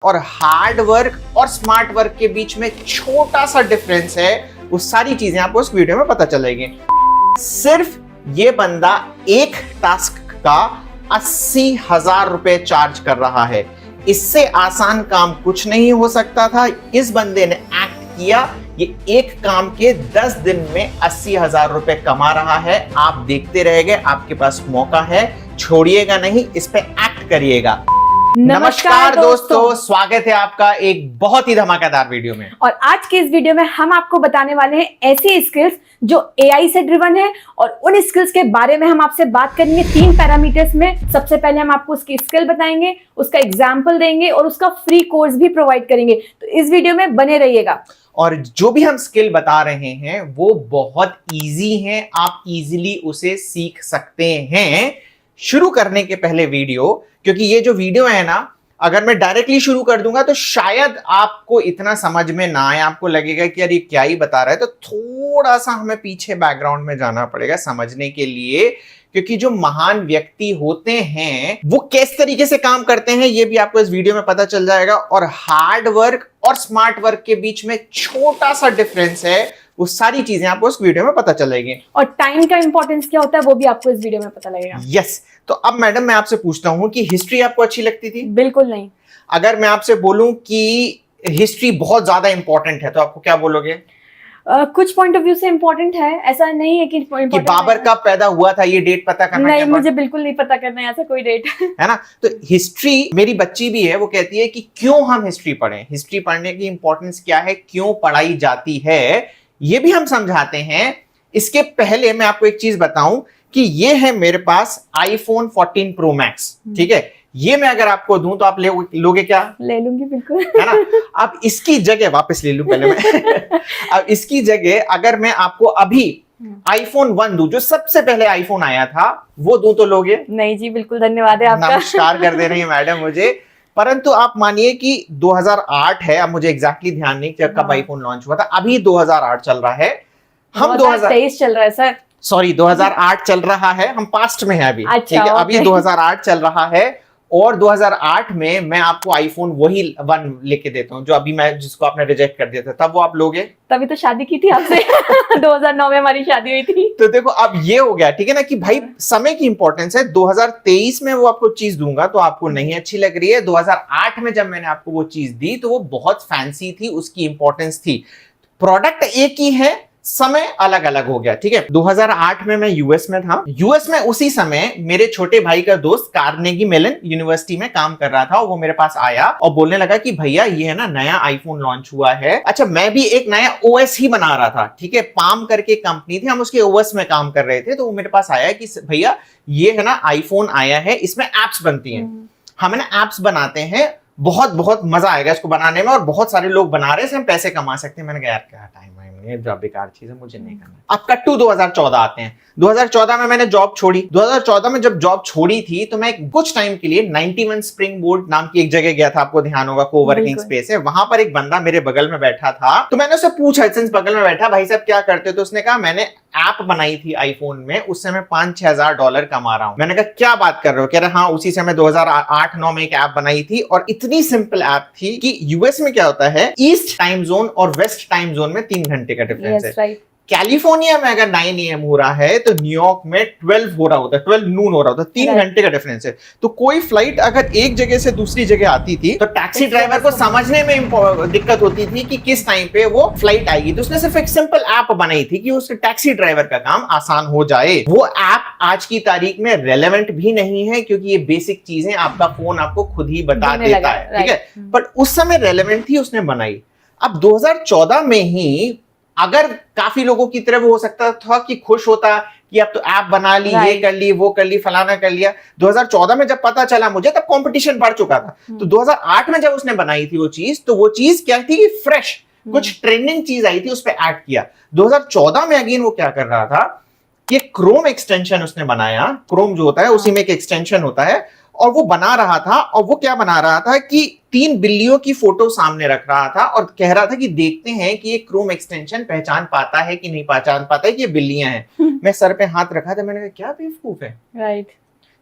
और hard work और smart work के बीच में छोटा सा डिफरेंस है, वो सारी चीजें आपको इस वीडियो में पता चलेगी। सिर्फ ये बंदा एक टास्क का 80,000 रुपए चार्ज कर रहा है। इससे आसान काम कुछ नहीं हो सकता था। इस बंदे ने एक्ट किया, ये एक काम के 10 दिन में 80,000 रुपए कमा रहा है। आप देखते रहेंगे, आपके पास मौका है, छोड़िएगा नहीं, इस पे एक्ट करिएगा। नमस्कार दोस्तों, स्वागत है आपका एक बहुत ही धमाकेदार वीडियो में। और आज के इस वीडियो में हम आपको बताने वाले हैं ऐसी स्किल्स जो एआई से ड्रिवन है, और उन स्किल्स के बारे में हम आपसे बात करेंगे 3 पैरामीटर्स में। सबसे पहले हम आपको उसकी स्किल बताएंगे, उसका एग्जाम्पल देंगे और उसका फ्री कोर्स भी प्रोवाइड करेंगे। तो इस वीडियो में बने रहिएगा। और जो भी हम स्किल बता रहे हैं वो बहुत इजी है, आप इजीली उसे सीख सकते हैं। शुरू करने के पहले वीडियो, क्योंकि ये जो वीडियो है ना, अगर मैं डायरेक्टली शुरू कर दूंगा तो शायद आपको इतना समझ में ना आए, आपको लगेगा कि यार ये क्या ही बता रहा है। तो थोड़ा सा हमें पीछे बैकग्राउंड में जाना पड़ेगा समझने के लिए, क्योंकि जो महान व्यक्ति होते हैं वो किस तरीके से काम करते हैं ये भी आपको इस वीडियो में पता चल जाएगा। और हार्ड वर्क और स्मार्ट वर्क के बीच में छोटा सा डिफरेंस है, वो सारी चीजें आपको इस वीडियो में पता चलेगी। और टाइम का इंपॉर्टेंस क्या होता है वो भी आपको इस वीडियो में पता लगेगा। यस। तो अब मैडम मैं आपसे पूछता हूं कि हिस्ट्री आपको अच्छी लगती थी? बिल्कुल नहीं। अगर मैं आपसे बोलूं कि हिस्ट्री बहुत ज्यादा इंपॉर्टेंट है तो आपको क्या बोलोगे? कुछ पॉइंट ऑफ व्यू से इंपॉर्टेंट है, ऐसा नहीं है कि बाबर कब पैदा हुआ था ये डेट पता करना? नहीं, मुझे बिल्कुल नहीं पता करना है ऐसा कोई डेट। है ना? तो हिस्ट्री, मेरी बच्ची भी है, वो कहती है कि क्यों हम हिस्ट्री पढ़ें, हिस्ट्री पढ़ने की इंपॉर्टेंस क्या है, क्यों पढ़ाई जाती है, ये भी हम समझाते हैं। इसके पहले मैं आपको एक चीज बताऊं कि ये है मेरे पास iPhone 14 Pro Max, ठीक है? ये मैं अगर आपको दूं तो आप लोगे क्या? ले लूंगी बिल्कुल, है ना? अब इसकी जगह वापस ले लूं पहले मैं अब इसकी जगह अगर मैं आपको अभी iPhone 1 दूं, जो सबसे पहले iPhone आया था, वो दूं तो लोगे? नहीं जी, बिल्कुल धन्यवाद है आपका। नमस्कार कर दे रही है मैडम मुझे। परंतु आप मानिए कि 2008 है, अब मुझे एग्जैक्टली ध्यान नहीं जब कब आईफोन लॉन्च हुआ था, अभी 2008 चल रहा है, हम 2023 चल रहा है सर, सॉरी 2008 चल रहा है, हम पास्ट में है अभी। अच्छा, ठीक है, अभी 2008 चल रहा है। और 2008 में मैं आपको आईफोन वही 1 लेके देता हूं जो अभी मैं, जिसको आपने रिजेक्ट कर दिया था, तब वो आप लोगे? तभी तो शादी की थी आपसे 2009 में हमारी शादी हुई थी। तो देखो अब ये हो गया, ठीक है ना, कि भाई समय की इंपॉर्टेंस है। 2023 में वो आपको चीज दूंगा तो आपको नहीं अच्छी लग रही है। 2008 में जब मैंने आपको वो चीज दी तो वो बहुत फैंसी थी, उसकी इंपॉर्टेंस थी। प्रोडक्ट एक ही है, समय अलग अलग हो गया, ठीक है? 2008 में मैं यूएस में था। यूएस में उसी समय मेरे छोटे भाई का दोस्त कार्नेगी मेलन यूनिवर्सिटी में काम कर रहा था, और वो मेरे पास आया और बोलने लगा कि भैया ये है ना, नया आईफोन लॉन्च हुआ है। अच्छा, मैं भी एक नया ओएस ही बना रहा था, ठीक है? पाम करके कंपनी थी, हम उसके ओएस में काम कर रहे थे। तो वो मेरे पास आया कि भैया ये है ना आईफोन आया है, इसमें एप्स बनती हैं, हम है ना एप्स बनाते हैं, बहुत बहुत मजा आएगा इसको बनाने में, और बहुत सारे लोग बना रहे हैं, हम पैसे कमा सकते हैं। मैंने कहा यार क्या टाइम है, जॉब बेकार चीज है, मुझे नहीं करना। अब कट टू 2014 आते हैं। 2014 में मैंने जॉब छोड़ी। 2014 में जब जॉब छोड़ी थी तो मैं कुछ टाइम के लिए 91 स्प्रिंग बोर्ड नाम की एक जगह गया था, आपको ध्यान होगा, कोवर्किंग स्पेस है, वहां पर एक बंदा मेरे बगल में बैठा था। तो मैंने उससे पूछा, सिंस बगल में बैठा, भाई साहब क्या करते हो? तो उसने कहा मैंने ऐप बनाई थी आईफोन में, उससे मैं $5-6 कमा रहा हूं। मैंने कहा क्या बात कर रहे हो? कह रहे हाँ, उसी समय 2008-9 में एक ऐप बनाई थी, और इतनी सिंपल ऐप थी कि यूएस में क्या होता है, ईस्ट टाइम जोन और वेस्ट टाइम जोन में 3 घंटे का डिफरेंस है। right. कैलिफोर्निया में अगर 9 AM हो रहा है तो न्यूयॉर्क में 12 हो रहा होता है, 12 नून हो रहा होता है, 3 घंटे का डिफरेंस है। तो कोई फ्लाइट अगर एक जगह से दूसरी जगह आती थी तो टैक्सी ड्राइवर को समझने में दिक्कत होती थी कि किस टाइम पे वो फ्लाइट आएगी। तो उसने सिर्फ एक सिंपल ऐप बनाई थी कि उसके टैक्सी ड्राइवर का काम आसान हो जाए। वो ऐप आज की तारीख में रेलेवेंट भी नहीं है, क्योंकि ये बेसिक चीजें आपका फोन आपको खुद ही बता देता है, ठीक है? बट उस समय रेलेवेंट थी, उसने बनाई। अब 2014 में ही अगर काफी लोगों की तरह वो हो सकता था कि खुश होता कि अब तो ऐप बना ली, ये कर ली, वो कर ली, फलाना कर लिया। 2014 में जब पता चला मुझे, तब कंपटीशन बढ़ चुका था। तो 2008 में जब उसने बनाई थी वो चीज, तो वो चीज क्या थी, फ्रेश कुछ ट्रेंडिंग चीज आई थी, उस पर ऐड किया। 2014 में अगेन वो क्या कर रहा था कि क्रोम एक्सटेंशन उसने बनाया। क्रोम जो होता है उसी में एक एक्सटेंशन होता है, और वो बना रहा था। और वो क्या बना रहा था कि 3 बिल्लियों की फोटो सामने रख रहा था और कह रहा था कि देखते हैं कि ये क्रोम एक्सटेंशन पहचान पाता है कि नहीं पहचान पाता है कि ये बिल्लियां हैं। मैं सर पे हाथ रखा था, मैंने कहा क्या बेवकूफ है, राइट।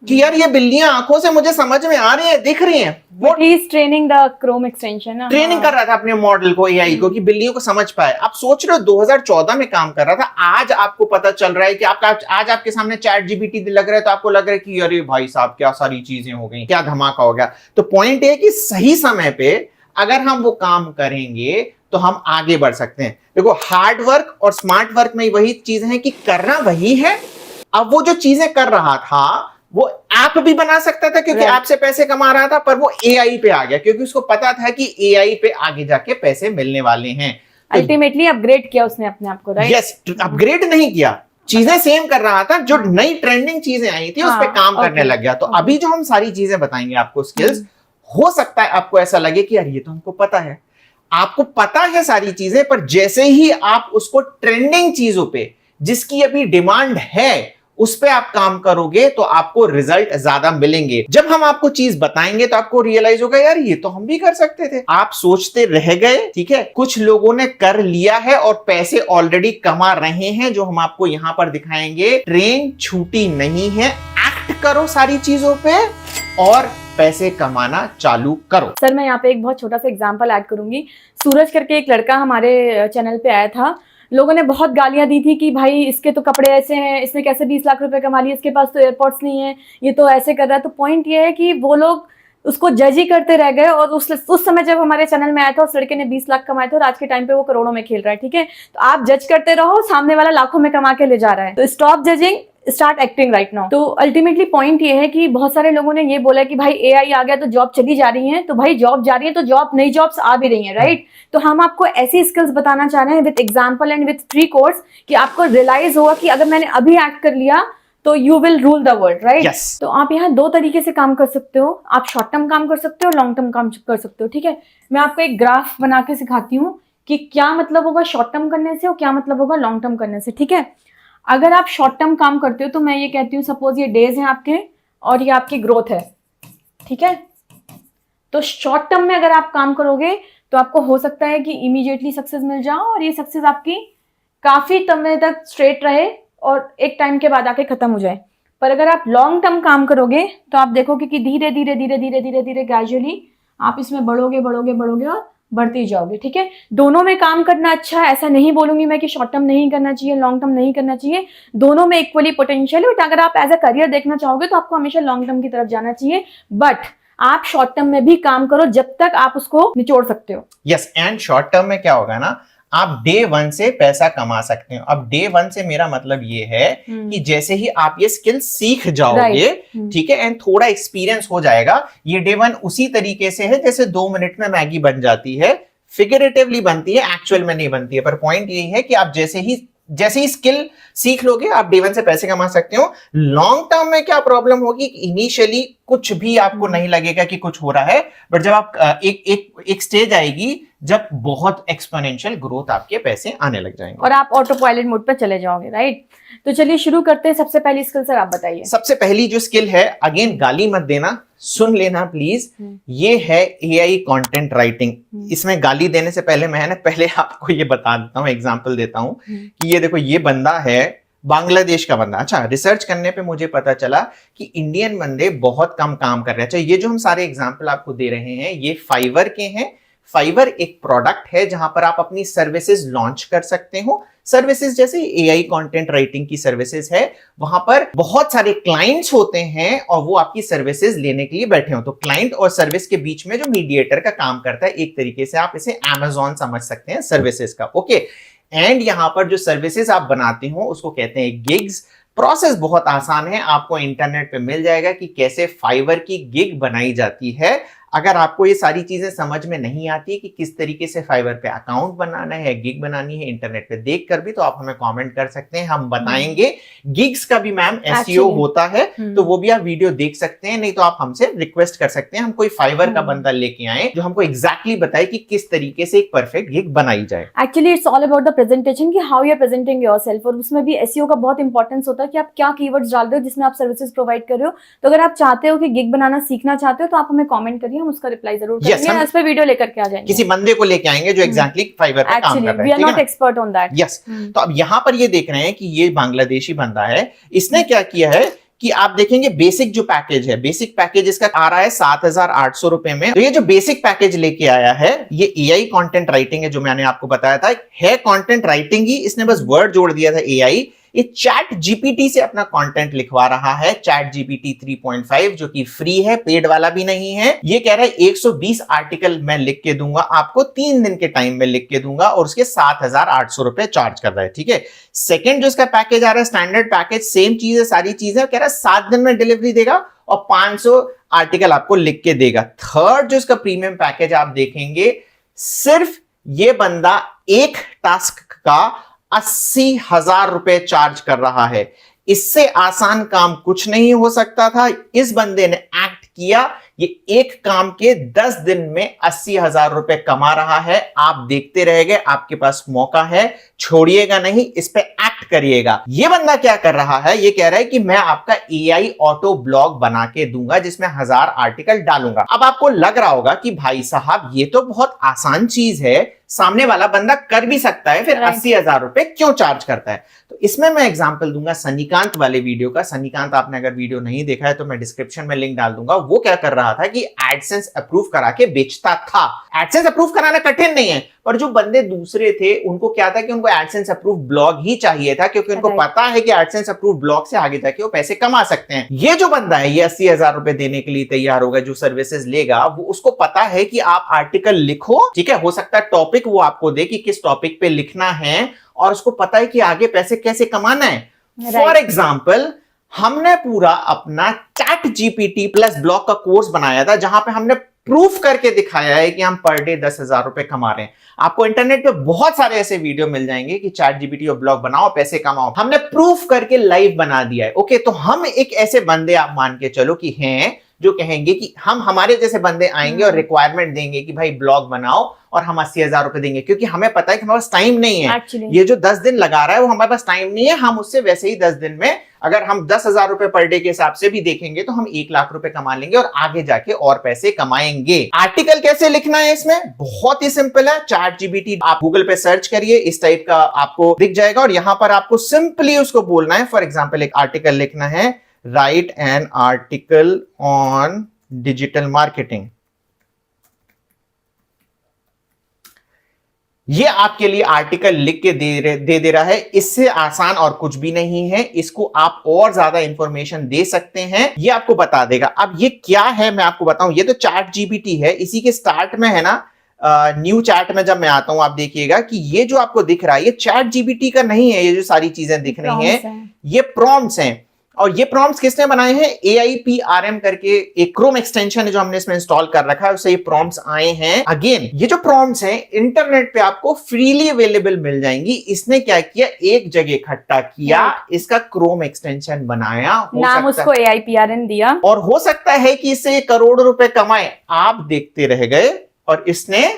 कि यार ये बिल्लियां आंखों से मुझे समझ में आ रही है, दिख रही हैं। वो training the Chrome extension, training कर रहा था अपने मॉडल को, एआई को, कि बिल्लियों को समझ पाए। आप सोच रहे हो 2014 में काम कर रहा था, आज आपको पता चल रहा है कि आपका आज आपके सामने चैट जीपीटी लग रहा है, तो आपको लग रहा है कि अरे भाई साहब क्या सारी चीजें हो गई, क्या धमाका हो गया। तो पॉइंट है कि सही समय पे अगर हम वो काम करेंगे तो हम आगे बढ़ सकते हैं। देखो, हार्ड वर्क और स्मार्ट वर्क में वही चीज है कि करना वही है। अब वो जो चीजें कर रहा था वो ऐप भी बना सकता था, क्योंकि ऐप से पैसे कमा रहा था, पर वो एआई पे आ गया क्योंकि उसको पता था कि एआई पे आगे जाके पैसे मिलने वाले हैं। अल्टीमेटली अपग्रेड किया उसने अपने आप को, राइट? यस, अपग्रेड नहीं किया, चीजें सेम कर रहा था। जो नई ट्रेंडिंग चीजें आई थी उस पे काम करने लग गया। तो अभी जो हम सारी चीजें बताएंगे आपको, स्किल्स, हो सकता है आपको ऐसा लगे कि यार ये तो हमको पता है, आपको पता है सारी चीजें, पर जैसे ही आप उसको ट्रेंडिंग चीजों पे, जिसकी अभी डिमांड है, उस पे आप काम करोगे तो आपको रिजल्ट ज्यादा मिलेंगे। जब हम आपको चीज बताएंगे तो आपको रियलाइज होगा यार ये तो हम भी कर सकते थे। आप सोचते रह गए, ठीक है, कुछ लोगों ने कर लिया है और पैसे ऑलरेडी कमा रहे हैं, जो हम आपको यहां पर दिखाएंगे। ट्रेन छूटी नहीं है, एक्ट करो सारी चीजों पे और पैसे कमाना चालू करो। सर मैं यहाँ पे एक बहुत छोटा सा एग्जांपल ऐड करूंगी। सूरज करके एक लड़का हमारे चैनल पे आया था, लोगों ने बहुत गालियां दी थी कि भाई इसके तो कपड़े ऐसे हैं, इसने कैसे 20 लाख रुपए कमा लिए, इसके पास तो एयरपोर्ट्स नहीं है, ये तो ऐसे कर रहा है। तो पॉइंट ये है कि वो लोग उसको जज ही करते रह गए, और उस समय जब हमारे चैनल में आया था उस लड़के ने 20 लाख कमाए थे और आज के टाइम पे वो करोड़ों में खेल रहा है, ठीक है। तो आप जज करते रहो, सामने वाला लाखों में कमा के ले जा रहा है। तो stop judging, start acting right now. तो अल्टीमेटली पॉइंट ये है कि बहुत सारे लोगों ने ये बोला कि भाई एआई आ गया तो जॉब चली जा रही है। तो भाई जॉब जा रही है तो जॉब, नई जॉब्स आ भी रही हैं, राइट? तो हम आपको ऐसी स्किल्स बताना चाह रहे हैं with example and with free course, कि आपको रियलाइज होगा कि अगर मैंने अभी एक्ट कर लिया तो you will rule the world, right? तो आप यहाँ दो तरीके से काम कर सकते हो। आप शॉर्ट टर्म काम कर सकते हो, लॉन्ग टर्म काम कर सकते हो, ठीक है। मैं आपको एक ग्राफ बना के सिखाती हूँ कि क्या मतलब होगा शॉर्ट टर्म करने से और क्या मतलब होगा लॉन्ग टर्म करने से, ठीक है। अगर आप शॉर्ट टर्म काम करते हो तो मैं ये कहती हूँ, सपोज ये डेज हैं आपके और ये आपकी ग्रोथ है, ठीक है। तो शॉर्ट टर्म में अगर आप काम करोगे तो आपको हो सकता है कि इमीडिएटली सक्सेस मिल जाओ और ये सक्सेस आपकी काफी समय तक स्ट्रेट रहे और एक टाइम के बाद आके खत्म हो जाए। पर अगर आप लॉन्ग टर्म काम करोगे तो आप देखोगे कि धीरे धीरे धीरे धीरे धीरे धीरे ग्रेजुअली आप इसमें बढ़ोगे बढ़ोगे बढ़ोगे और बढ़ते ही जाओगे, ठीक है। दोनों में काम करना अच्छा है, ऐसा नहीं बोलूंगी मैं कि शॉर्ट टर्म नहीं करना चाहिए, लॉन्ग टर्म नहीं करना चाहिए। दोनों में इक्वली पोटेंशियल है, बट अगर आप एज अ करियर देखना चाहोगे तो आपको हमेशा लॉन्ग टर्म की तरफ जाना चाहिए। बट आप शॉर्ट टर्म में भी काम करो जब तक आप उसको निचोड़ सकते हो। यस, एंड शॉर्ट टर्म में क्या होगा ना, आप डे 1 से पैसा कमा सकते हो। अब डे 1 से मेरा मतलब ये है कि जैसे ही आप ये स्किल सीख जाओगे, ठीक है, एंड थोड़ा एक्सपीरियंस हो जाएगा, ये डे 1 उसी तरीके से है जैसे 2 मिनट में मैगी बन जाती है। फिगरेटिवली बनती है, एक्चुअल में नहीं बनती है। पर पॉइंट यही है कि आप जैसे ही स्किल सीख लोगे आप डे 1 से पैसे कमा सकते हो। लॉन्ग टर्म में क्या प्रॉब्लम होगी, इनिशियली कुछ भी आपको नहीं लगेगा कि कुछ हो रहा है, बट जब आप एक स्टेज आएगी जब बहुत एक्सपोनेंशियल ग्रोथ आपके पैसे आने लग जाएंगे और आप ऑटो पायलट मोड पर चले जाओगे, राइट? तो चलिए शुरू करते हैं। सबसे पहली स्किल सर आप बताइए। सबसे पहली जो स्किल है, अगेन गाली मत देना, सुन लेना प्लीज, ये है एआई कंटेंट राइटिंग। इसमें गाली देने से पहले मैं पहले आपको ये बता देता हूँ, एग्जांपल देता हूँ कि ये देखो, ये बंदा है बांग्लादेश का बंदा। अच्छा, रिसर्च करने पे मुझे पता चला कि इंडियन बंदे बहुत कम काम कर रहे हैं। अच्छा, ये जो हम सारे एग्जांपल आपको दे रहे हैं ये फाइवर के हैं। फाइवर एक प्रोडक्ट है जहां पर आप अपनी सर्विसेज लॉन्च कर सकते हो। सर्विसेज जैसे एआई कंटेंट राइटिंग की सर्विसेज है, वहां पर बहुत सारे क्लाइंट्स होते हैं और वो आपकी सर्विसेज लेने के लिए बैठे हो। तो क्लाइंट और सर्विस के बीच में जो मीडिएटर का काम करता है, एक तरीके से आप इसे अमेज़न समझ सकते हैं सर्विसेज का, ओके। एंड यहां पर जो सर्विसेज आप बनाते हो उसको कहते हैं गिग्स। प्रोसेस बहुत आसान है, आपको इंटरनेट पे मिल जाएगा कि कैसे फाइवर की गिग बनाई जाती है। अगर आपको ये सारी चीजें समझ में नहीं आती कि किस तरीके से फाइवर पे अकाउंट बनाना है, गिग बनानी है, इंटरनेट पे देखकर भी, तो आप हमें कमेंट कर सकते हैं, हम बताएंगे। गिग्स का भी मैम एसईओ होता है, तो वो भी आप वीडियो देख सकते हैं, नहीं तो आप हमसे रिक्वेस्ट कर सकते हैं हम कोई फाइवर का बंदा लेके आए जो हमको एग्जैक्टली बताए कि किस तरीके से एक परफेक्ट गिग बनाई जाए। Actually it's all about the presentation, कि how you are presenting yourself, और उसमें भी एसईओ का बहुत इंपॉर्टेंस होता है कि आप क्या कीवर्ड्स डाल रहे हो जिसमें आप सर्विसेज प्रोवाइड कर रहे हो। तो अगर आप चाहते हो कि गिग बनाना सीखना चाहते हो तो आप हमें कमेंट करिए, हम उसका रिप्लाई जरूर करेंगे, हम इस पे वीडियो लेकर के आ जाएंगे। किसी बंदे को लेके आएंगे जो एग्जैक्टली फाइवर पे काम कर रहा है। We are not expert on that. Yes, तो अब यहां पर ये देख रहे हैं कि ये बांग्लादेशी बंदा है, इसने क्या किया है कि आप देखेंगे बेसिक जो पैकेज है, बेसिक पैकेज इसका आ रहा है 7,800 रुपए में। तो ये जो बेसिक पैकेज लेके आया है ये एआई कंटेंट राइटिंग है, जो मैंने आपको बताया था है कंटेंट राइटिंग ही, इसने बस वर्ड जोड़ दिया था एआई। ये चैट जीपीटी से अपना कंटेंट लिखवा रहा है, चैट जीपीटी 3.5 जो कि फ्री है, पेड वाला भी नहीं है। ये कह रहा है 120 आर्टिकल मैं लिख के दूंगा आपको, 3 दिन के टाइम में लिख के दूंगा, और उसके 7,800 रुपए चार्ज कर रहा है। ठीक है, सेकंड जो इसका पैकेज आ रहा है स्टैंडर्ड पैकेज, सेम चीज है, सारी चीजें, कह रहा है 7 दिन में डिलीवरी देगा और 500 आर्टिकल आपको लिख के देगा। थर्ड जो इसका प्रीमियम पैकेज आप देखेंगे, सिर्फ ये बंदा एक टास्क का 80,000 रुपए चार्ज कर रहा है। इससे आसान काम कुछ नहीं हो सकता था। इस बंदे ने एक्ट किया, ये एक काम के 10 दिन में 80,000 रुपए कमा रहा है। आप देखते रह गए, आपके पास मौका है, छोड़िएगा नहीं, इस पे एक्ट करिएगा। ये बंदा क्या कर रहा है, ये कह रहा है कि मैं आपका एआई ऑटो ब्लॉग बना के दूंगा जिसमें 1000 आर्टिकल डालूंगा। अब आपको लग रहा होगा कि भाई साहब ये तो बहुत आसान चीज है, सामने वाला बंदा कर भी सकता है, फिर 80,000 रुपए क्यों चार्ज करता है? तो इसमें मैं एग्जांपल दूंगा सन्निकांत वाले वीडियो का। सन्निकांत आपने अगर वीडियो नहीं देखा है तो मैं डिस्क्रिप्शन में लिंक डाल दूंगा। वो क्या कर रहा था कि एडसेंस अप्रूव करा के बेचता था। एडसेंस अप्रूव कराना कठिन नहीं है, पर जो बंदे दूसरे थे उनको क्या था कि उनको एडसेंस अप्रूव ब्लॉग ही चाहिए था, क्योंकि उनको पता है कि एडसेंस अप्रूव ब्लॉग से आगे जाके वो पैसे कमा सकते हैं। ये जो बंदा है ये 80,000 रुपए देने के लिए तैयार होगा, जो सर्विसेज लेगा, वो उसको पता है कि आप आर्टिकल लिखो, ठीक है, हो सकता है टॉपिक वो आपको दे कि किस टॉपिक पे लिखना है, और उसको पता है कि आगे पैसे कैसे कमाना है। फॉर एग्जाम्पल, हमने पूरा अपना चैट जीपीटी प्लस ब्लॉग का कोर्स बनाया था, जहां पे हमने प्रूफ करके दिखाया है कि हम पर डे 10,000 रुपए कमा रहे हैं। आपको इंटरनेट पे बहुत सारे ऐसे वीडियो मिल जाएंगे कि चैट जीपीटी और ब्लॉग बनाओ, पैसे कमाओ। हमने प्रूफ करके लाइव बना दिया है। ओके, तो हम एक ऐसे बंदे आप मान के चलो कि हैं जो कहेंगे कि हम, हमारे जैसे बंदे आएंगे और रिक्वायरमेंट देंगे कि भाई ब्लॉग बनाओ और हम 80,000 रुपए देंगे, क्योंकि हमें पता है कि हमारे पास टाइम नहीं है। ये जो 10 दिन लगा रहा है वो हमारे पास टाइम नहीं है। हम उससे वैसे ही 10 दिन में, अगर हम 10,000 रुपए पर डे के हिसाब से भी देखेंगे तो हम 1 लाख रुपए कमा लेंगे और आगे जाके और पैसे कमाएंगे। आर्टिकल कैसे लिखना है इसमें? बहुत ही सिंपल है। चैट जीपीटी आप गूगल पे सर्च करिए, इस टाइप का आपको दिख जाएगा, और यहां पर आपको सिंपली उसको बोलना है। फॉर एग्जाम्पल, एक आर्टिकल लिखना है, right an article on digital marketing. ये आपके लिए आर्टिकल लिख के दे रहा है। इससे आसान और कुछ भी नहीं है। इसको आप और ज्यादा इंफॉर्मेशन दे सकते हैं, ये आपको बता देगा। अब ये क्या है मैं आपको बताऊं। ये तो चैट जीपीटी है, इसी के स्टार्ट में है ना, न्यू चैट में जब मैं आता हूं, आप देखिएगा कि ये जो आपको दिख रहा है ये चैट जीपीटी का नहीं है। ये जो सारी चीजें दिख रही हैं ये प्रॉम्प्ट्स हैं, और ये प्रॉम्प्ट्स किसने बनाए हैं? AIPRM करके एक क्रोम एक्सटेंशन है जो हमने इसमें इंस्टॉल कर रखा है, उससे ये प्रॉम्प्ट्स आए हैं। अगेन, ये जो प्रॉम्प्ट्स हैं इंटरनेट पे आपको फ्रीली अवेलेबल मिल जाएंगी। इसने क्या किया, एक जगह इकट्ठा किया, इसका क्रोम एक्सटेंशन बनाया, नाम उसको AIPRM दिया, और हो सकता है कि इससे ये करोड़ रुपए कमाए। आप देखते रह गए और इसने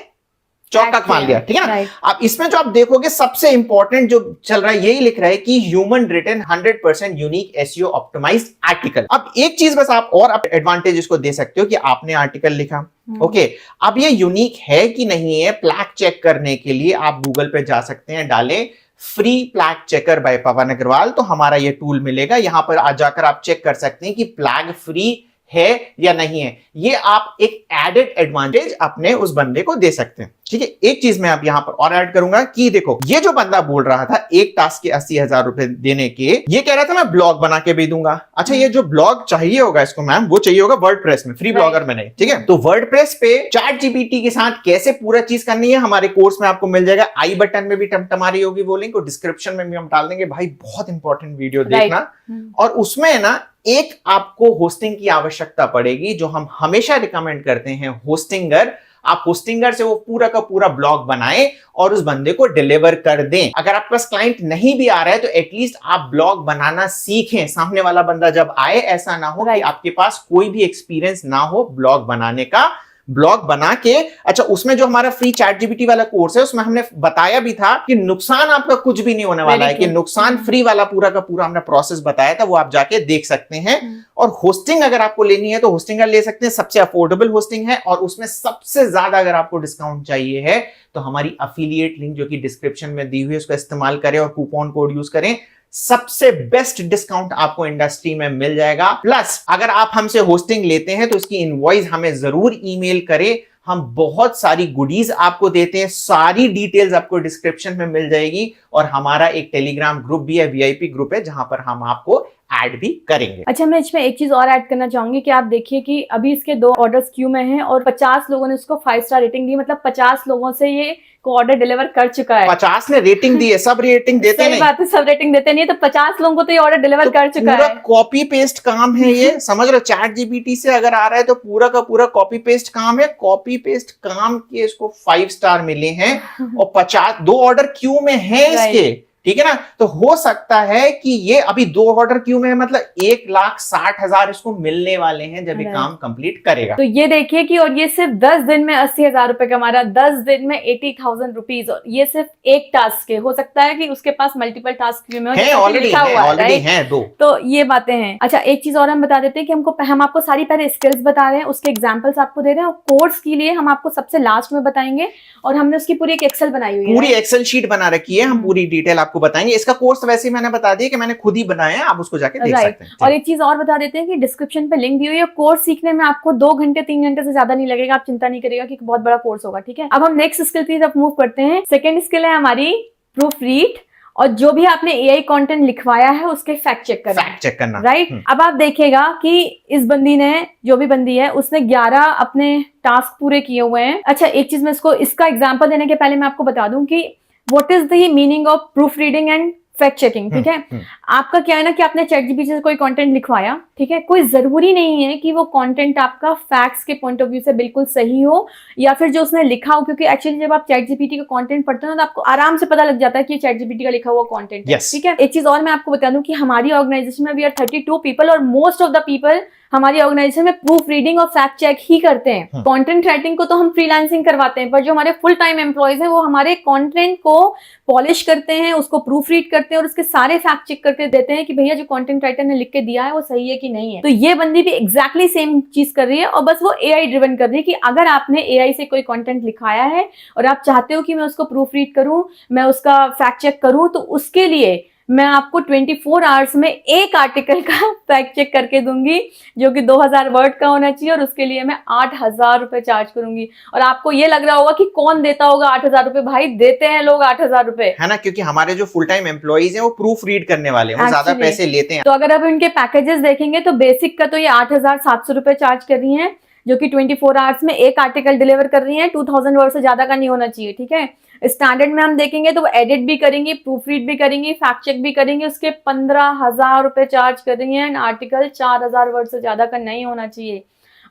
चौका मान लिया, ठीक है ना। अब इसमें जो आप देखोगे सबसे इंपॉर्टेंट जो चल रहा है यही लिख रहा है कि human written 100% unique SEO optimised article. अब एक चीज बस आप और एडवांटेज इसको दे सकते हो कि आपने आर्टिकल लिखा, ओके, अब ये यूनिक है कि नहीं है, प्लैग चेक करने के लिए आप गूगल पे जा सकते हैं, डालें फ्री प्लैग चेकर बाय पवन अग्रवाल, तो हमारा ये टूल मिलेगा। यहां पर आ जाकर आप चेक कर सकते हैं कि प्लैग फ्री है या नहीं है। ये आप एक एडेड एडवांटेज अपने उस बंदे को दे सकते हैं, ठीक है। एक चीज मैं आप यहां पर और ऐड करूंगा कि देखो, ये जो बंदा बोल रहा था एक टास्क के 80,000 रुपए देने के, ये कह रहा था मैं ब्लॉग बना के भी दूंगा। अच्छा, ये जो ब्लॉग चाहिए होगा इसको मैम, वो चाहिए होगा वर्डप्रेस में, फ्री ब्लॉगर में नहीं, ठीक है। तो वर्डप्रेस पे चैट जीपीटी के साथ कैसे पूरा चीज करनी है हमारे कोर्स में आपको मिल जाएगा। आई बटन में भी टमटमा रही होगी वो लिंक, और डिस्क्रिप्शन में भी हम डाल देंगे। भाई बहुत इंपॉर्टेंट वीडियो देखना, और उसमें ना एक आपको होस्टिंग की आवश्यकता पड़ेगी, जो हम हमेशा रिकमेंड करते हैं, होस्टिंगर। आप होस्टिंगर से वो पूरा का पूरा ब्लॉग बनाएं और उस बंदे को डिलीवर कर दें। अगर आपके पास क्लाइंट नहीं भी आ रहा है तो एटलीस्ट आप ब्लॉग बनाना सीखें। सामने वाला बंदा जब आए, ऐसा ना हो कि आपके पास कोई भी एक्सपीरियंस ना हो ब्लॉग बनाने का। ब्लॉग बना के, अच्छा, उसमें जो हमारा फ्री चैट जीपीटी वाला कोर्स है उसमें हमने बताया भी था कि नुकसान आपका कुछ भी नहीं होने वाला है, कि नुकसान फ्री वाला पूरा का पूरा हमने प्रोसेस बताया था, वो आप जाके देख सकते हैं। और होस्टिंग अगर आपको लेनी है तो होस्टिंगर ले सकते हैं, सबसे अफोर्डेबल होस्टिंग है, और उसमें सबसे ज्यादा अगर आपको डिस्काउंट चाहिए है तो हमारी अफिलिएट लिंक जो कि डिस्क्रिप्शन में दी हुई है उसका इस्तेमाल करें और कूपन कोड यूज करें। सबसे बेस्ट डिस्काउंट आपको इंडस्ट्री में मिल जाएगा। प्लस अगर आप हमसे होस्टिंग लेते हैं तो उसकी इनवॉइस हमें जरूर ईमेल करें, हम बहुत सारी गुडीज आपको देते हैं, सारी डिटेल्स आपको डिस्क्रिप्शन में मिल जाएगी। और हमारा एक टेलीग्राम ग्रुप भी है, वीआईपी ग्रुप है, जहां पर हम आपको ऐड भी करेंगे। अच्छा, मैं इसमें एक चीज और ऐड करना चाहूंगी कि आप देखिए कि अभी इसके 2 ऑर्डर्स क्यू में हैं और 50 लोगों ने इसको 5 स्टार रेटिंग दी, मतलब 50 लोगों से ये को ऑर्डर डिलीवर कर चुका है। 50 ने रेटिंग दी है, सब रेटिंग देते सही नहीं। बात है, सब रेटिंग देते नहीं है, तो 50 लोगों को तो ये ऑर्डर डिलीवर कर चुका पूरा है। कॉपी पेस्ट काम है ये, समझ लो। चैट जीपीटी से अगर आ रहा है तो पूरा का पूरा कॉपी पेस्ट काम है। कॉपी पेस्ट काम के इसको 5 स्टार मिले हैं और 2 ऑर्डर क्यू में है इसके, ठीक है ना। तो हो सकता है कि ये अभी 2 ऑर्डर क्यू में है, मतलब 1,60,000 इसको मिलने वाले हैं जब ये काम कंप्लीट करेगा। तो ये देखिए कि और ये सिर्फ 10 दिन में 80,000 रुपए कमा रहा, 10 दिन में 80,000 रुपीज, और ये सिर्फ एक टास्क के। हो सकता है कि उसके पास मल्टीपल टास्क भी में ऑलरेडी है 2। तो ये बातें हैं। अच्छा, एक चीज और हम बता देते हैं कि हम आपको सारी पहले स्किल्स बता रहे हैं, उसके एग्जांपल्स आपको दे रहे हैं, और कोर्स के लिए हम आपको सबसे लास्ट में बताएंगे। और हमने उसकी पूरी एक एक्सेल बनाई हुई है, पूरी एक्सेल शीट बना रखी है, हम पूरी डिटेल आपको बताएंगे। इसका कोर्स वैसे ही मैंने बता दिया कि मैंने खुद ही बनाया है, आप उसको जाके देख सकते हैं। और एक चीज और बता देते हैं कि डिस्क्रिप्शन पे लिंक दी हुई है। कोर्स सीखने में आपको 2 घंटे 3 घंटे से ज्यादा नहीं लगेगा, आप चिंता नहीं करिएगा कि बहुत बड़ा कोर्स होगा, ठीक है। अब हम नेक्स्ट स्किल की तरफ मूव करते हैं। सेकेंड स्किल है हमारी प्रूफ रीड, और जो भी आपने एआई कंटेंट लिखवाया है उसके फैक्ट चेक करना, राइट। अब आप देखिएगा कि इस बंदी ने, जो भी बंदी है, उसने 11 अपने टास्क पूरे किए हुए हैं। अच्छा, एक चीज मैं इसका एग्जांपल देने के पहले मैं आपको बता दूं कि what is the meaning of proof reading and fact checking, ठीक है। आपका क्या है ना कि आपने चैट जीपीटी से कोई कंटेंट लिखवाया, ठीक है, कोई जरूरी नहीं है कि वो कंटेंट आपका फैक्ट्स के पॉइंट ऑफ व्यू से बिल्कुल सही हो या फिर जो उसने लिखा हो, क्योंकि एक्चुअली जब आप चैट जीपीटी का कंटेंट पढ़ते हो तो आपको आराम से पता लग जाता है कि चैट जीपीटी का लिखा हुआ कंटेंट है, ठीक है। एक चीज और मैं आपको बता दूं कि हमारी ऑर्गेनाइजेशन में वी आर 32 पीपल और मोस्ट ऑफ द पीपल हमारी ऑर्गेनाइजेशन में प्रूफ रीडिंग और फैक्ट चेक ही करते हैं। कंटेंट राइटिंग को तो हम फ्रीलांसिंग करवाते हैं, पर जो हमारे फुल टाइम एम्प्लॉयज हैं वो हमारे कंटेंट को पॉलिश करते हैं, उसको प्रूफ रीड करते हैं और उसके सारे फैक्ट चेक करके देते हैं कि भैया जो कंटेंट राइटर ने लिख के दिया है वो सही है कि नहीं है। तो ये बंदी भी एग्जैक्टली सेम चीज कर रही है, और बस वो एआई ड्रिवन कर रही है कि अगर आपने एआई से कोई कंटेंट लिखाया है और आप चाहते हो कि मैं उसको प्रूफ रीड करूं, मैं उसका फैक्ट चेक करूं, तो उसके लिए मैं आपको 24 आवर्स में एक आर्टिकल का फैक्ट चेक करके दूंगी जो कि 2000 वर्ड का होना चाहिए, और उसके लिए मैं 8,000 रुपए चार्ज करूंगी। और आपको ये लग रहा होगा कि कौन देता होगा 8,000 रुपए? भाई देते हैं लोग 8,000 रुपए, है ना, क्योंकि हमारे जो फुल टाइम एम्प्लॉइज हैं वो प्रूफ रीड करने वाले हैं, वो ज्यादा पैसे लेते हैं। तो अगर आप इनके पैकेजेस देखेंगे तो बेसिक का तो ये 8,700 रुपए चार्ज कर रही हैं, जो कि 24 आवर्स में एक आर्टिकल डिलीवर कर रही हैं। 2000 वर्ड से ज्यादा का नहीं होना चाहिए, ठीक है। स्टैंडर्ड में हम देखेंगे तो वो एडिट भी करेंगी, प्रूफ रीड भी करेंगी, फैक्ट चेक भी करेंगे, उसके 15,000 रुपए चार्ज कर रही हैं। आर्टिकल 4,000 वर्ड से ज्यादा का नहीं होना चाहिए।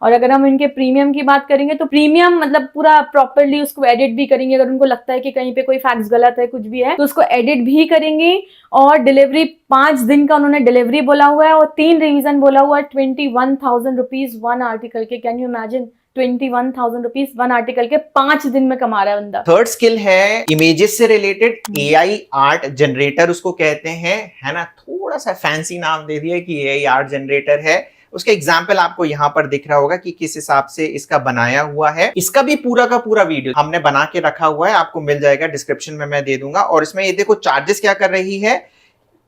और अगर हम इनके प्रीमियम की बात करेंगे तो प्रीमियम मतलब पूरा प्रॉपर्ली उसको एडिट भी करेंगे, अगर उनको लगता है कि कहीं पे कोई फैक्ट्स गलत है, कुछ भी है, तो उसको एडिट भी करेंगी। और डिलीवरी 5 दिन का उन्होंने डिलीवरी बोला हुआ है और 3 रिवीजन बोला हुआ है। 21,000 रुपीज 1 आर्टिकल के। Can you imagine? 21,000 rupees 1 article के 5 दिन में कमा रहा है बंदा। थर्ड स्किल है इमेजेस से रिलेटेड, एआई आर्ट जनरेटर उसको कहते हैं, है ना। थोड़ा सा फैंसी नाम दे दिया कि एआई आर्ट जनरेटर है। उसका एग्जाम्पल आपको यहाँ पर दिख रहा होगा कि किस हिसाब से इसका बनाया हुआ है। इसका भी पूरा का पूरा वीडियो हमने बना के रखा हुआ है, आपको मिल जाएगा, डिस्क्रिप्शन में मैं दे दूंगा। और इसमें ये देखो चार्जेस क्या कर रही है।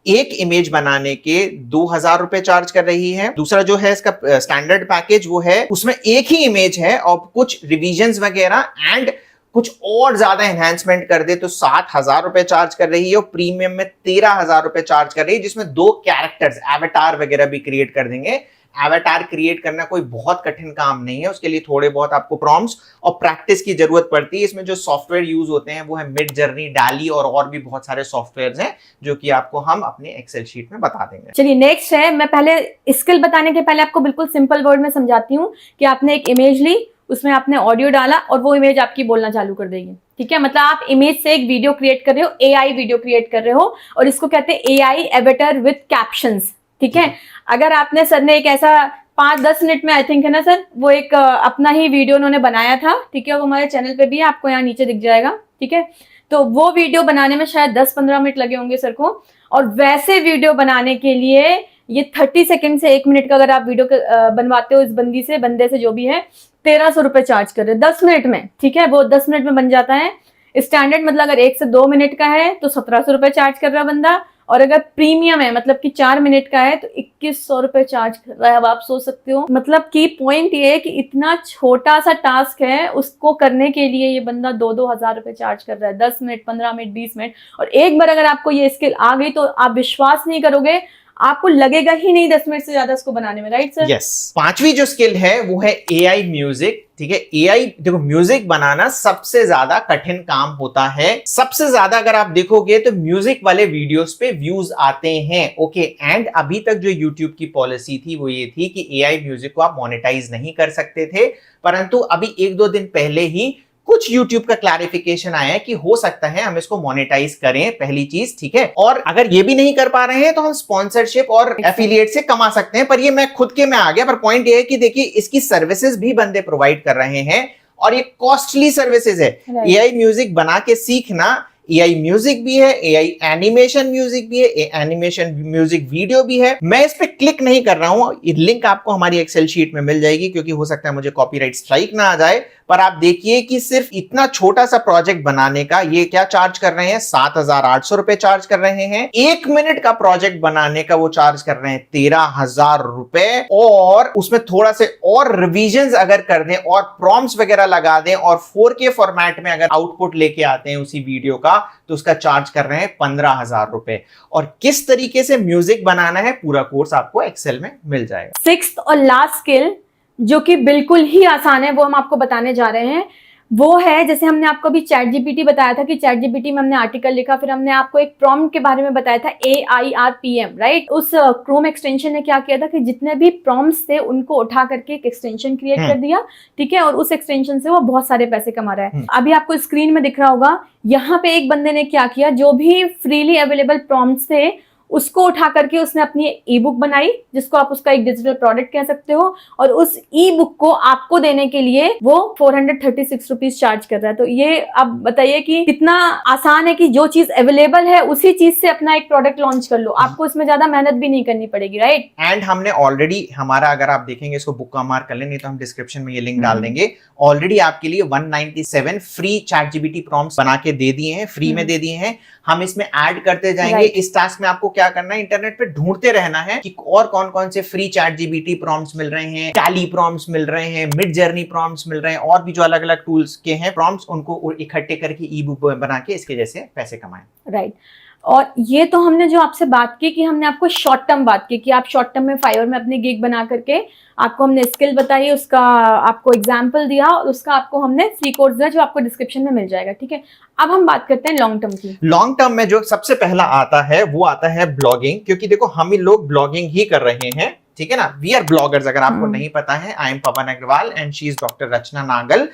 एक इमेज बनाने के 2,000 रुपए चार्ज कर रही है। दूसरा जो है इसका स्टैंडर्ड पैकेज वो है, उसमें एक ही इमेज है और कुछ रिविजन्स वगैरह एंड कुछ और ज्यादा एनहांसमेंट कर दे तो 7,000 रुपए चार्ज कर रही है। और प्रीमियम में 13,000 रुपए चार्ज कर रही है, जिसमें 2 कैरेक्टर्स एवेटार वगैरह भी क्रिएट कर देंगे। एवेटार क्रिएट करना कोई बहुत कठिन काम नहीं है, उसके लिए थोड़े बहुत आपको प्रॉम्प्ट्स और प्रैक्टिस की जरूरत पड़ती है। इसमें जो सॉफ्टवेयर यूज होते हैं वो है मिड जर्नी, डाली और भी बहुत सारे सॉफ्टवेयर्स हैं जो कि आपको हम अपने एक्सेल शीट में बता देंगे। चलिए नेक्स्ट है, मैं पहले स्किल बताने के पहले आपको बिल्कुल सिंपल वर्ड में समझाती हूँ कि आपने एक इमेज ली, उसमें आपने ऑडियो डाला और वो इमेज आपकी बोलना चालू कर देगी, ठीक है। मतलब आप इमेज से एक वीडियो क्रिएट कर रहे हो, एआई वीडियो क्रिएट कर रहे हो, और इसको कहते हैं एआई एवेटर विद कैप्शंस, ठीक है। अगर आपने सर ने एक ऐसा 5-10 मिनट में, आई थिंक है ना सर, वो एक अपना ही वीडियो उन्होंने बनाया था, ठीक है, वो हमारे चैनल पे भी है, आपको यहाँ नीचे दिख जाएगा, ठीक है। तो वो वीडियो बनाने में शायद 10-15 मिनट लगे होंगे सर को, और वैसे वीडियो बनाने के लिए ये 30 सेकंड से 1 मिनट का अगर आप वीडियो बनवाते हो इस बंदे से जो भी है, 1,300 रुपए चार्ज कर रहे हैं 10 मिनट में, ठीक है। वो 10 मिनट में बन जाता है। स्टैंडर्ड मतलब अगर 1 से 2 मिनट का है तो 1,700 रुपए चार्ज कर रहा बंदा, और अगर प्रीमियम है मतलब कि 4 मिनट का है तो 2100 रुपए चार्ज कर रहा है। अब आप सोच सकते हो, मतलब कि पॉइंट ये है कि इतना छोटा सा टास्क है, उसको करने के लिए ये बंदा 2-2 हजार रुपए चार्ज कर रहा है। 10 मिनट, 15 मिनट, 20 मिनट, और एक बार अगर आपको ये स्किल आ गई तो आप विश्वास नहीं करोगे, आपको लगेगा ही नहीं 10 मिनट से ज्यादा इसको बनाने में, राइट सर? यस। पांचवी जो स्किल है वो है एआई म्यूजिक। ठीक है, एआई, देखो म्यूजिक बनाना सबसे ज्यादा कठिन काम होता है। सबसे ज्यादा अगर आप देखोगे तो म्यूजिक वाले वीडियोस पे व्यूज आते हैं। ओके, एंड अभी तक जो यूट्यूब की पॉलिसी थी वो ये थी कि एआई म्यूजिक को आप मोनेटाइज नहीं कर सकते थे, परंतु अभी 1-2 दिन पहले ही कुछ YouTube का क्लैरिफिकेशन आया है कि हो सकता है हम इसको मोनेटाइज करें, पहली चीज। ठीक है, और अगर ये भी नहीं कर पा रहे हैं तो हम स्पॉन्सरशिप और एफिलिएट से कमा सकते हैं, पर ये मैं खुद के में आ गया। पर पॉइंट ये है कि देखिए इसकी सर्विसेज भी बंदे प्रोवाइड कर रहे हैं और ये कॉस्टली सर्विसेज है। एआई म्यूजिक बना के सीखना, एआई म्यूजिक भी है, एआई एनिमेशन म्यूजिक भी है, एनिमेशन म्यूजिक वीडियो भी है। मैं इस पे क्लिक नहीं कर रहा हूं, लिंक आपको हमारी एक्सेल शीट में मिल जाएगी, क्योंकि हो सकता है मुझे कॉपीराइट स्ट्राइक ना आ जाए। पर आप देखिए कि सिर्फ इतना छोटा सा प्रोजेक्ट बनाने का ये क्या चार्ज कर रहे हैं, 7,800 रुपए चार्ज कर रहे हैं। 1 मिनट का प्रोजेक्ट बनाने का वो चार्ज कर रहे हैं 13,000 रुपए, और उसमें थोड़ा से और रिविजन्स अगर कर दें और प्रॉम्प्ट्स वगैरह लगा दें और 4K फॉर्मेट में अगर आउटपुट लेके आते हैं उसी वीडियो का, तो उसका चार्ज कर रहे हैं 15,000 रुपए। और किस तरीके से म्यूजिक बनाना है पूरा कोर्स आपको एक्सेल में मिल जाएगा। 6th और लास्ट स्किल जो कि बिल्कुल ही आसान है वो हम आपको बताने जा रहे हैं, वो है जैसे हमने आपको अभी चैट जीपीटी बताया था कि चैट जीपीटी में हमने आर्टिकल लिखा, फिर हमने आपको एक प्रॉम्प्ट के बारे में बताया था AIRPM, राइट? उस क्रोम एक्सटेंशन ने क्या किया था कि जितने भी प्रॉम्प्ट्स थे उनको उठा करके एक एक्सटेंशन क्रिएट कर दिया, ठीक है, और उस एक्सटेंशन से वो बहुत सारे पैसे कमा रहा है। अभी आपको स्क्रीन में दिख रहा होगा, यहाँ पे एक बंदे ने क्या किया, जो भी फ्रीली अवेलेबल प्रॉम्प्ट्स थे उसको उठा करके उसने अपनी ई बुक बनाई, जिसको आप उसका एक डिजिटल प्रोडक्ट कह सकते हो, और उस ई बुक को आपको देने के लिए वो 436 रुपीज चार्ज कर रहा है। तो ये अब बताइए कि कितना आसान है कि जो चीज अवेलेबल है उसी चीज से अपना एक प्रोडक्ट लॉन्च कर लो, आपको इसमें ज्यादा मेहनत भी नहीं करनी पड़ेगी, राइट? एंड हमने ऑलरेडी हमारा, अगर आप देखेंगे इसको बुक का मार्क कर लें, नहीं तो हम डिस्क्रिप्शन में ये लिंक डाल देंगे, ऑलरेडी आपके लिए 197 फ्री चैट जीपीटी प्रॉम्प्ट्स बना के दे दिए हैं, फ्री में दे दिए हैं। हम इसमें ऐड करते जाएंगे। इस टास्क में आपको क्या करना है, इंटरनेट पे ढूंढते रहना है कि और कौन कौन से फ्री चैट जीपीटी प्रॉम्प्ट्स मिल रहे हैं, टैली प्रॉम्प्ट्स मिल रहे हैं, मिड जर्नी प्रॉम्प्ट्स मिल रहे हैं, और भी जो अलग अलग टूल्स के हैं प्रॉम्प्ट्स, उनको इकट्ठे करके ई बुक बना के इसके जैसे पैसे कमाएं, राइट? और ये तो हमने जो आपसे बात की कि हमने आपको शॉर्ट टर्म बात की कि आप शॉर्ट टर्म में फाइवर में अपनी गिग बना करके आपको हमने स्किल बताई, उसका आपको एग्जाम्पल दिया, और उसका आपको हमने फ्री कोर्स दिया जो आपको डिस्क्रिप्शन में मिल जाएगा, ठीक है? अब हम बात करते हैं लॉन्ग टर्म की। लॉन्ग टर्म में जो सबसे पहला आता है वो आता है ब्लॉगिंग, क्योंकि देखो हम ही लोग ब्लॉगिंग ही कर रहे हैं, ठीक है ना? We are bloggers. अगर आपको नहीं पता है, I am Pawan Agarwal and she is doctor Rachna Nagal.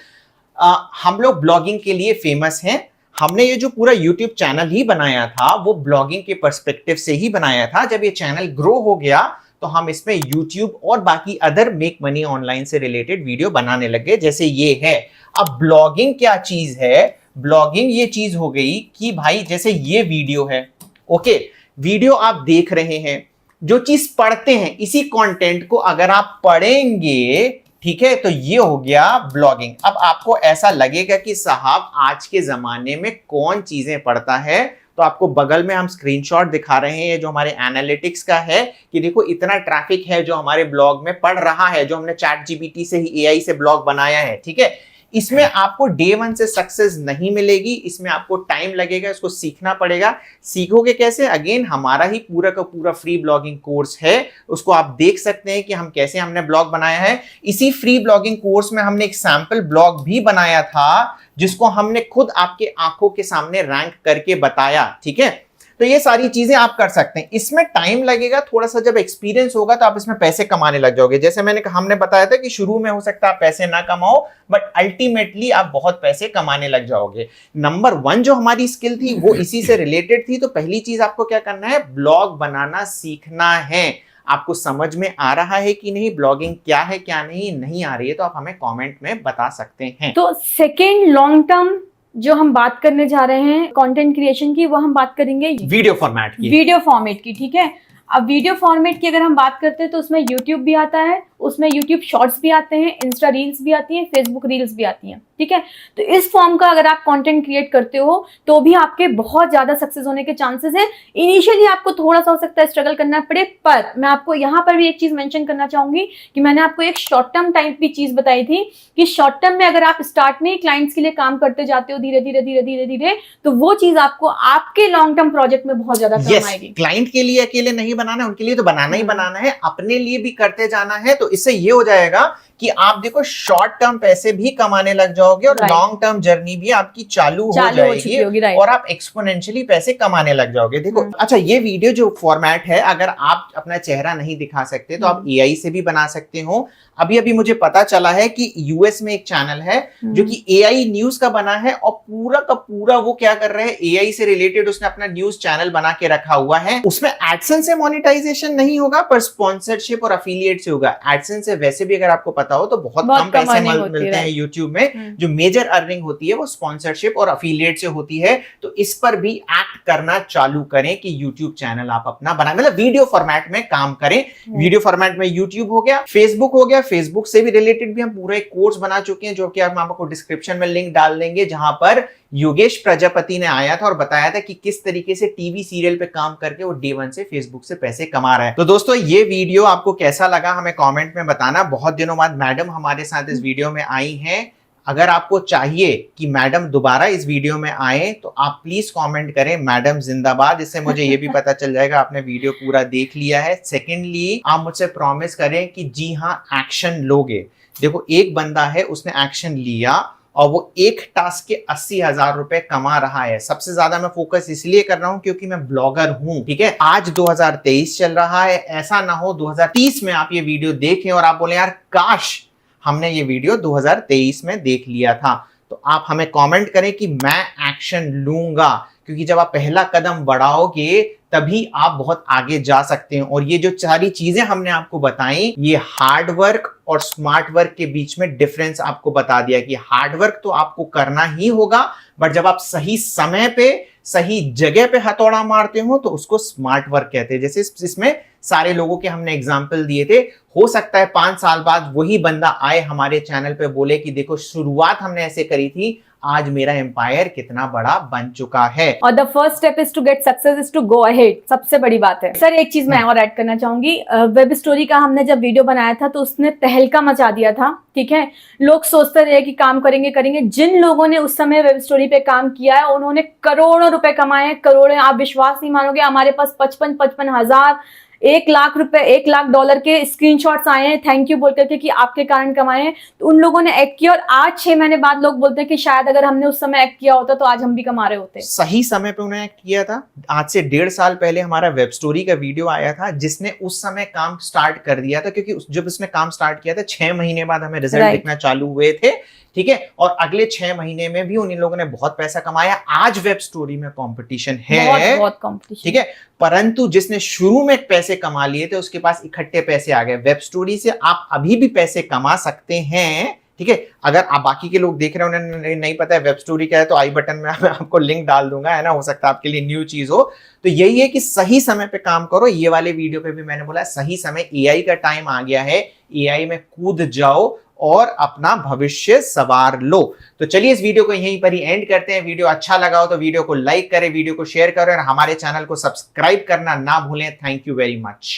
हम लोग ब्लॉगिंग के लिए फेमस हैं। हमने ये जो पूरा YouTube चैनल ही बनाया था वो ब्लॉगिंग के पर्सपेक्टिव से ही बनाया था। जब ये चैनल ग्रो हो गया तो हम इसमें YouTube और बाकी अदर मेक मनी ऑनलाइन से रिलेटेड वीडियो बनाने लगे, जैसे ये है। अब ब्लॉगिंग क्या चीज है? ब्लॉगिंग ये चीज हो गई कि भाई जैसे ये वीडियो है, ओके, वीडियो आप देख रहे हैं, जो चीज पढ़ते हैं, इसी कंटेंट को अगर आप पढ़ेंगे, ठीक है, तो ये हो गया ब्लॉगिंग। अब आपको ऐसा लगेगा कि साहब आज के जमाने में कौन चीजें पढ़ता है, तो आपको बगल में हम स्क्रीनशॉट दिखा रहे हैं जो हमारे एनालिटिक्स का है कि देखो इतना ट्रैफिक है जो हमारे ब्लॉग में पढ़ रहा है, जो हमने चैट जीपीटी से ही एआई से ब्लॉग बनाया है, ठीक है। इसमें आपको डे 1 से सक्सेस नहीं मिलेगी, इसमें आपको टाइम लगेगा, इसको सीखना पड़ेगा। सीखोगे कैसे? अगेन हमारा ही पूरा का पूरा फ्री ब्लॉगिंग कोर्स है, उसको आप देख सकते हैं कि हम कैसे हमने ब्लॉग बनाया है। इसी फ्री ब्लॉगिंग कोर्स में हमने एक सैंपल ब्लॉग भी बनाया था जिसको हमने खुद आपके आंखों के सामने रैंक करके बताया, ठीक है। तो ये सारी चीजें आप कर सकते हैं। इसमें टाइम लगेगा थोड़ा सा, जब एक्सपीरियंस होगा तो आप इसमें पैसे कमाने लग जाओगे। जैसे हमने बताया था कि शुरू में हो सकता है आप पैसे ना कमाओ, बट अल्टीमेटली आप बहुत पैसे कमाने लग जाओगे। नंबर 1 जो हमारी स्किल थी वो इसी से रिलेटेड थी। तो पहली चीज आपको क्या करना है, ब्लॉग बनाना सीखना है। आपको समझ में आ रहा है कि नहीं, ब्लॉगिंग क्या है क्या नहीं आ रही है, तो आप हमें कमेंट में बता सकते हैं। तो सेकेंड लॉन्ग टर्म जो हम बात करने जा रहे हैं कंटेंट क्रिएशन की, वो हम बात करेंगे वीडियो फॉर्मेट की, वीडियो फॉर्मेट की, ठीक है। अब वीडियो फॉर्मेट की अगर हम बात करते हैं तो उसमें यूट्यूब भी आता है उसमें यूट्यूब शॉर्ट्स भी आते हैं, इंस्टा रील्स भी आती हैं, फेसबुक रील्स भी आती हैं, ठीक है। तो इस फॉर्म का अगर आप कंटेंट क्रिएट करते हो तो भी आपके बहुत ज्यादा सक्सेस होने के चांसेस हैं। इनिशियली आपको थोड़ा सा हो सकता है स्ट्रगल करना पड़े, पर मैं आपको यहाँ पर भी एक चीज मेंशन करना चाहूंगी कि मैंने आपको एक शॉर्ट टर्म टाइप की चीज बताई थी कि शॉर्ट टर्म में अगर आप स्टार्ट में क्लाइंट्स के लिए काम करते जाते हो धीरे धीरे धीरे धीरे धीरे, तो वो चीज आपको आपके लॉन्ग टर्म प्रोजेक्ट में बहुत ज्यादा काम आएगी। क्लाइंट के लिए अकेले नहीं बनाना है, उनके लिए तो बनाना ही बनाना है, अपने लिए भी करते जाना है। तो इससे ये हो जाएगा कि आप देखो शॉर्ट टर्म पैसे भी कमाने लग जाओगे और लॉन्ग टर्म जर्नी भी आपकी चालू हो जाएगी और आप एक्सपोनेंशियली पैसे कमाने लग जाओगे। देखो अच्छा, ये वीडियो जो फॉर्मेट है, अगर आप अपना चेहरा नहीं दिखा सकते तो आप एआई से भी बना सकते हो। अभी अभी मुझे पता चला है कि यूएस में एक चैनल है जो कि एआई न्यूज का बना है और पूरा का पूरा वो क्या कर रहे हैं, एआई से रिलेटेड उसने अपना न्यूज चैनल बना के रखा हुआ है। उसमें एडसेंस से मोनेटाइजेशन नहीं होगा पर स्पॉन्सरशिप और अफिलिएट से होगा। एडसेंस से वैसे भी अगर आपको पता हो तो बहुत कम पैसे मिलते हैं यूट्यूब में। जो मेजर अर्निंग होती है वो स्पॉन्सरशिप और अफिलिएट से होती है। तो इस पर भी एक्ट करना चालू करें कि यूट्यूब चैनल आप अपना बनाएं, मतलब वीडियो फॉर्मेट में काम करें। वीडियो फॉर्मेट में यूट्यूब हो गया, फेसबुक हो गया, फेसबुक से भी रिलेटेड भी हम पूरा एक कोर्स बना चुके हैं जो कि हम आपको डिस्क्रिप्शन में लिंक डाल देंगे, जहां पर योगेश प्रजापति ने आया था और बताया था कि किस तरीके से टीवी सीरियल पे काम करके वो डे 1 से फेसबुक से पैसे कमा रहा है। तो दोस्तों ये वीडियो आपको कैसा लगा हमें कमेंट में बताना। बहुत दिनों बाद मैडम हमारे साथ इस वीडियो में आई हैं। अगर आपको चाहिए कि मैडम दोबारा इस वीडियो में आए तो आप प्लीज कमेंट करें मैडम जिंदाबाद। इससे मुझे ये भी पता चल जाएगा आपने वीडियो पूरा देख लिया है। सेकेंडली आप मुझसे प्रॉमिस करें कि जी हाँ एक्शन लोगे। देखो एक बंदा है उसने एक्शन लिया और वो एक टास्क के 80,000 रुपए कमा रहा है। सबसे ज्यादा मैं फोकस इसलिए कर रहा हूं क्योंकि मैं ब्लॉगर हूं, ठीक है। आज 2023 चल रहा है, ऐसा ना हो 2030 में आप ये वीडियो देखें और आप बोले यार काश हमने ये वीडियो 2023 में देख लिया था। तो आप हमें कमेंट करें कि मैं एक्शन लूंगा, क्योंकि जब आप पहला कदम बढ़ाओगे तभी आप बहुत आगे जा सकते हैं। और ये जो सारी चीजें हमने आपको बताई, ये हार्ड वर्क और स्मार्ट वर्क के बीच में डिफरेंस आपको बता दिया कि हार्ड वर्क तो आपको करना ही होगा, बट जब आप सही समय पे सही जगह पे हथौड़ा मारते हो तो उसको स्मार्ट वर्क कहते हैं। जैसे इसमें सारे लोगों के हमने एग्जाम्पल दिए थे। हो सकता है 5 साल बाद वही बंदा आए हमारे चैनल पे बोले कि देखो शुरुआत हमने ऐसे करी थी, आज मेरा एम्पायर कितना बड़ा बन चुका है। और the first step is to get success is to go ahead. सबसे बड़ी बात है। सर एक चीज मैं और ऐड करना चाहूंगी, वेब स्टोरी का हमने जब वीडियो बनाया था तो उसने तहलका मचा दिया था, ठीक है। लोग सोचते रहे कि काम करेंगे करेंगे। जिन लोगों ने उस समय वेब स्टोरी पे काम किया है उन्होंने करोड़ों रुपए कमाए, करोड़ों। आप विश्वास नहीं मानोगे, हमारे पास 55 हजार, 1 लाख रुपए, $1 के स्क्रीनशॉट्स आए हैं थैंक यू बोल करके कि आपके कारण कमाए हैं। तो उन लोगों ने एक्ट किया और आज 6 महीने बाद लोग बोलते हैं कि शायद अगर हमने उस समय एक्ट किया होता तो आज हम भी कमा रहे होते। सही समय पे उन्होंने एक्ट किया था। आज से 1.5 साल पहले हमारा वेब स्टोरी का वीडियो आया था जिसने उस समय काम स्टार्ट कर दिया था, क्योंकि जब उसने काम स्टार्ट किया था 6 महीने बाद हमें रिजल्ट दिखना चालू हुए थे, ठीक है। और अगले 6 महीने में भी उन लोगों ने बहुत पैसा कमाया। आज वेब स्टोरी में कंपटीशन है, बहुत कंपटीशन, ठीक है। परंतु जिसने शुरू में पैसे कमा लिए थे उसके पास इकट्ठे पैसे आ गए। वेब स्टोरी से आप अभी भी पैसे कमा सकते हैं, ठीक है। अगर आप बाकी के लोग देख रहे हैं उन्हें नहीं पता है वेब स्टोरी क्या है तो आई बटन में मैं आपको लिंक डाल दूंगा, है ना। हो सकता है आपके लिए न्यू चीज हो। तो यही है कि सही समय पे काम करो। ये वाले वीडियो पे भी मैंने बोला सही समय, एआई का टाइम आ गया है, एआई में कूद जाओ और अपना भविष्य सवार लो। तो चलिए इस वीडियो को यहीं पर ही एंड करते हैं। वीडियो अच्छा लगा हो तो वीडियो को लाइक करें, वीडियो को शेयर करें और हमारे चैनल को सब्सक्राइब करना ना भूलें। Thank you very much.